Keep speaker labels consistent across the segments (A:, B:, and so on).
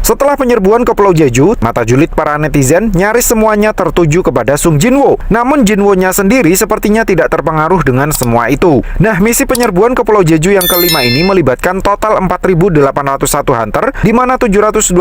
A: Setelah penyerbuan ke Pulau Jeju, mata julid para netizen nyaris semuanya tertuju kepada Sung Jinwo. Namun Jinwo-nya sendiri sepertinya tidak terpengaruh dengan semua itu. Nah, misi penyerbuan ke Pulau Jeju yang kelima ini melibatkan total 4.801 hunter, di mana 727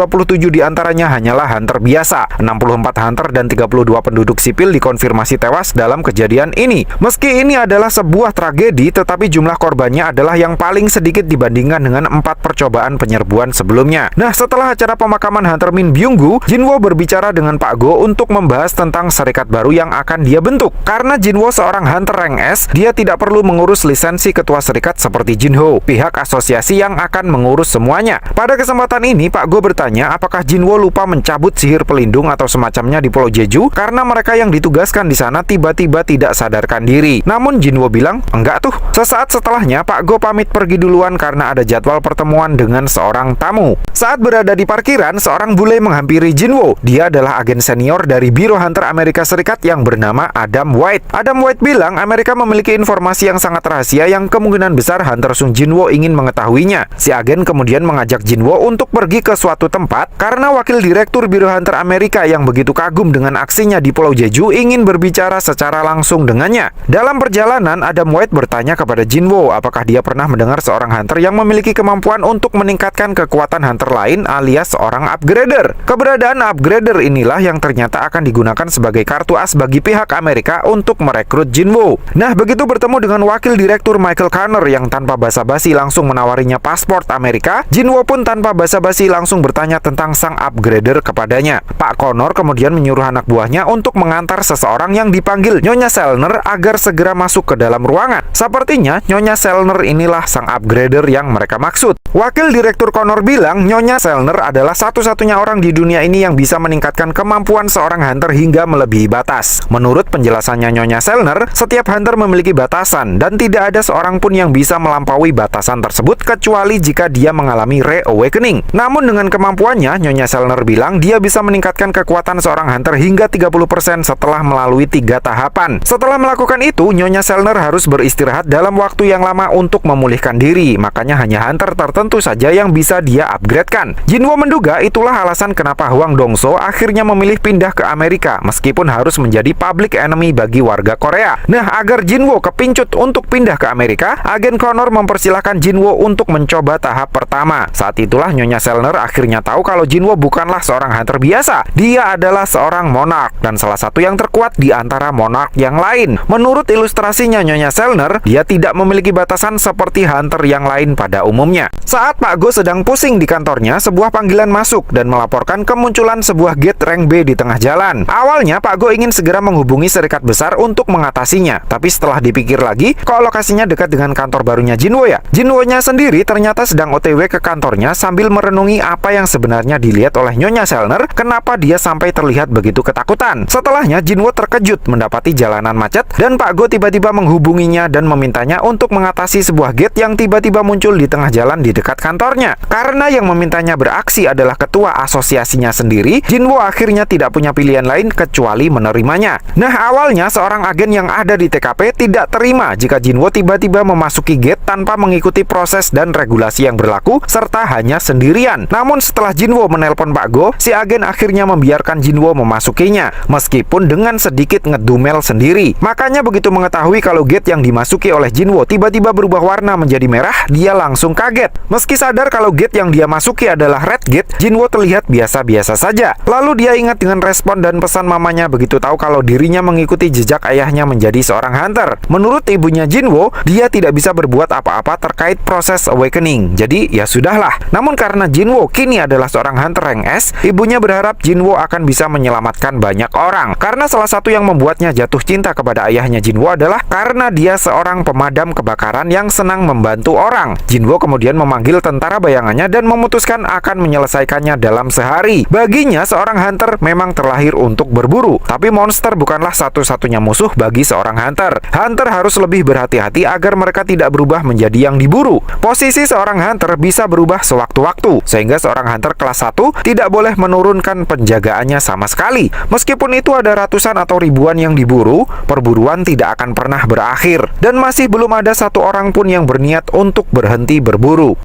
A: diantaranya hanyalah hunter biasa. 64 hunter dan 32 penduduk sipil dikonfirmasi tewas dalam kejadian ini. Meski ini adalah sebuah tragedi, tetapi jumlah korbannya adalah yang paling sedikit dibandingkan dengan 4 percobaan penyerbuan sebelumnya. Nah, setelah acara pemakaman Hunter Min Byung-gu, Jinwo berbicara dengan Pak Go untuk membahas tentang serikat baru yang akan dia bentuk. Karena Jinwo seorang Hunter rank S, dia tidak perlu mengurus lisensi ketua serikat seperti Jinho, pihak asosiasi yang akan mengurus semuanya. Pada kesempatan ini, Pak Go bertanya apakah Jinwo lupa mencabut sihir pelindung atau semacamnya di Pulau Jeju karena mereka yang ditugaskan di sana tiba-tiba tidak sadarkan diri. Namun Jinwo bilang, enggak tuh. Sesaat setelahnya, Pak Go pamit pergi duluan karena ada jadwal pertemuan dengan seorang tamu. Saat berada di parkiran, seorang bule menghampiri Jinwo. Dia adalah agen senior dari Biro Hunter Amerika Serikat yang bernama Adam White. Adam White bilang Amerika memiliki informasi yang sangat rahasia yang kemungkinan besar Hunter Sung Jinwo ingin mengetahuinya. Si agen kemudian mengajak Jinwo untuk pergi ke suatu tempat karena wakil direktur Biro Hunter Amerika yang begitu kagum dengan aksinya di Pulau Jeju ingin berbicara secara langsung dengannya. Dalam perjalanan, Adam White bertanya kepada Jinwo apakah dia pernah mendengar seorang hunter yang memiliki kemampuan untuk meningkatkan kekuatan hunter lain alias seorang upgrader. Keberadaan upgrader inilah yang ternyata akan digunakan sebagai kartu as bagi pihak Amerika untuk merekrut Jinwo. Nah, begitu bertemu dengan wakil direktur Michael Connor yang tanpa basa-basi langsung menawarinya paspor Amerika, Jinwo pun tanpa basa-basi langsung bertanya tentang sang upgrader kepadanya. Pak Connor kemudian menyuruh anak buahnya untuk mengantar seseorang yang dipanggil Nyonya Selner agar segera masuk ke dalam ruangan. Sepertinya Nyonya Selner inilah sang upgrader yang mereka maksud. Wakil direktur Connor bilang Nyonya Selner adalah satu-satunya orang di dunia ini yang bisa meningkatkan kemampuan seorang hunter hingga melebihi batas. Menurut penjelasannya Nyonya Selner, setiap hunter memiliki batasan dan tidak ada seorang pun yang bisa melampaui batasan tersebut kecuali jika dia mengalami reawakening. Namun dengan kemampuannya, Nyonya Selner bilang dia bisa meningkatkan kekuatan seorang hunter hingga 30% setelah melalui 3 tahapan. Setelah melakukan itu, Nyonya Selner harus beristirahat dalam waktu yang lama untuk memulihkan diri. Makanya hanya hunter tertentu saja yang bisa dia upgradekan. Jinwo menduga itulah alasan kenapa Hwang Dong-so akhirnya memilih pindah ke Amerika meskipun harus menjadi public enemy bagi warga Korea. Nah, agar Jinwo kepincut untuk pindah ke Amerika, agen Connor mempersilahkan Jinwo untuk mencoba tahap pertama. Saat itulah Nyonya Selner akhirnya tahu kalau Jinwo bukanlah seorang hunter biasa. Dia adalah seorang monarch dan salah satu yang terkuat di antara monarch yang lain. Menurut ilustrasinya Nyonya Selner, dia tidak memiliki batasan seperti hunter yang lain pada umumnya. Saat Pak Go sedang pusing di kantornya, sebuah panggilan masuk dan melaporkan kemunculan sebuah gate rank B di tengah jalan. Awalnya Pak Go ingin segera menghubungi serikat besar untuk mengatasinya, tapi setelah dipikir lagi, kok lokasinya dekat dengan kantor barunya Jinwo ya? Jinwo-nya sendiri ternyata sedang OTW ke kantornya sambil merenungi apa yang sebenarnya dilihat oleh Nyonya Selner, kenapa dia sampai terlihat begitu ketakutan. Setelahnya Jinwo terkejut mendapati jalanan macet dan Pak Go tiba-tiba menghubunginya dan memintanya untuk mengatasi sebuah gate yang tiba-tiba muncul di tengah jalan di dekat kantornya. Karena yang memintanya beraksi adalah ketua asosiasinya sendiri, Jinwo akhirnya tidak punya pilihan lain kecuali menerimanya. Nah, awalnya seorang agen yang ada di TKP tidak terima jika Jinwo tiba-tiba memasuki gate tanpa mengikuti proses dan regulasi yang berlaku serta hanya sendirian. Namun setelah Jinwo menelpon Pak Go, si agen akhirnya membiarkan Jinwo memasukinya meskipun dengan sedikit ngedumel sendiri. Makanya begitu mengetahui kalau gate yang dimasuki oleh Jinwo tiba-tiba berubah warna menjadi merah, dia langsung kaget. Meski sadar kalau gate yang dia masuki adalah red gate, Jinwo terlihat biasa-biasa saja. Lalu dia ingat dengan respon dan pesan mamanya begitu tahu kalau dirinya mengikuti jejak ayahnya menjadi seorang hunter. Menurut ibunya Jinwo, dia tidak bisa berbuat apa-apa terkait proses awakening. Jadi ya sudahlah. Namun karena Jinwo kini adalah seorang hunter rank S, ibunya berharap Jinwo akan bisa menyelamatkan banyak orang. Karena salah satu yang membuatnya jatuh cinta kepada ayahnya Jinwo adalah karena dia seorang pemadam kebakaran yang senang membantu orang. Jinwo kemudian memanggil tentara bayangannya dan memutuskan akan menyelesaikannya dalam sehari. Baginya seorang hunter memang terlahir untuk berburu, tapi monster bukanlah satu-satunya musuh bagi seorang hunter. Hunter harus lebih berhati-hati agar mereka tidak berubah menjadi yang diburu. Posisi seorang hunter bisa berubah sewaktu-waktu, sehingga seorang hunter kelas 1 tidak boleh menurunkan penjagaannya sama sekali. Meskipun itu ada ratusan atau ribuan yang diburu, perburuan tidak akan pernah berakhir dan masih belum ada satu orang pun yang berniat untuk berhenti berburu.